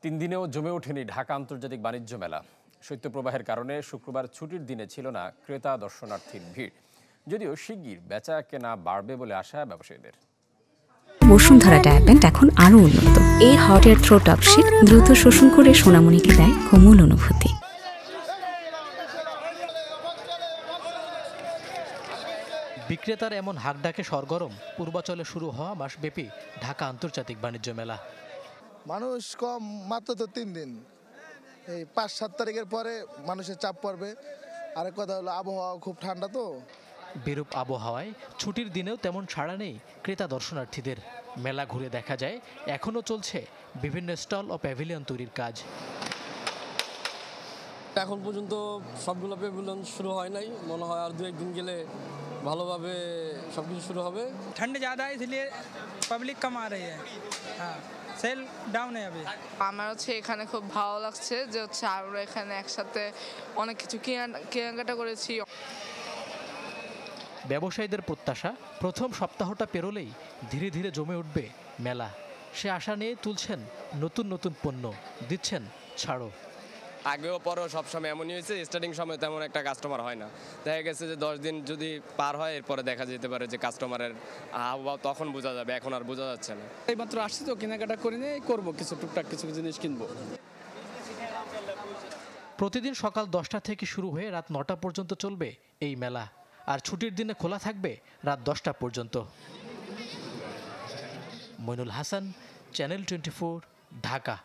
তিন দিনেও জমে ওঠেনি ঢাকা আন্তর্জাতিক বাণিজ্য মেলা। শৈত্যপ্রবাহের কারণে শুক্রবার ছুটির দিনে ছিল না ক্রেতা দর্শনার্থীর ভিড়। যদিও শিগগির বেচা কেনা বাড়বে বলে আশা ব্যবসায়ীদের। বসুন্ধরা ডায়াপেন্ট এখন আরো উন্নত। এই hot air through top sheet দ্রুত শোষণ করে সোনামণিকে দেয় কোমল অনুভূতি। বিক্রেতার এমন হাঁকডাকে সরগরম পূর্বাচলে শুরু হওয়া মাসব্যাপী ঢাকা আন্তর্জাতিক বাণিজ্য মেলা। মানুষ কম, মাত্র তো 3 দিন। এই 5-7 তারিখের পরে মানুষের চাপ পড়বে। আরেক কথা হলো আবহাওয়া খুব ঠান্ডা তো। বিরূপ আবহাওয়ায় ছুটির দিনেও তেমন ছাড়া নেই ক্রেতা দর্শনার্থীদের। মেলা ঘুরে দেখা যায় এখনও চলছে বিভিন্ন স্টল ও প্যাভিলিয়ন তৈরির কাজ। এখন পর্যন্ত সবগুলো প্যাভিলিয়ন শুরু হয় নাই, মনে হয় আর 2-1 দিন গেলে ভালোভাবে সবকিছু শুরু হবে। ठंड ज़्यादा है इसलिए पब्लिक कम आ रही है। हाँ, सेल डाउन है अभी। আমার এখানে খুব ভালো লাগছে যে আমরা এখানে একসাথে অনেক কিছু কেনাকাটা করেছি। ব্যবসায়ীদের প্রত্যাশা প্রথম সপ্তাহটা পেরোলেই ধীরে ধীরে জমে উঠবে মেলা। সে আশা নিয়ে তুলছেন নতুন নতুন পণ্য, দিচ্ছেন ছাড়ও। আগেও পরেও সবসময় এমনই হয়েছে, স্টার্টিং সময় তেমন একটা কাস্টমার হয় না। দেখা গেছে যে 10 দিন যদি পার হয় এরপরে দেখা যেতে পারে যে কাস্টমারের আবহাওয়া তখন বোঝা যাবে, এখন আর বোঝা যাচ্ছে না। এইমাত্র আসছি তো, কেনাকাটা করে নিয়ে করবো, কিছু টুকটাক কিছু জিনিস কিনবো। প্রতিদিন সকাল 10টা থেকে শুরু হয়ে রাত 9টা পর্যন্ত চলবে এই মেলা, আর ছুটির দিনে খোলা থাকবে রাত 10টা পর্যন্ত। মইনুল হাসান, চ্যানেল 24, ঢাকা।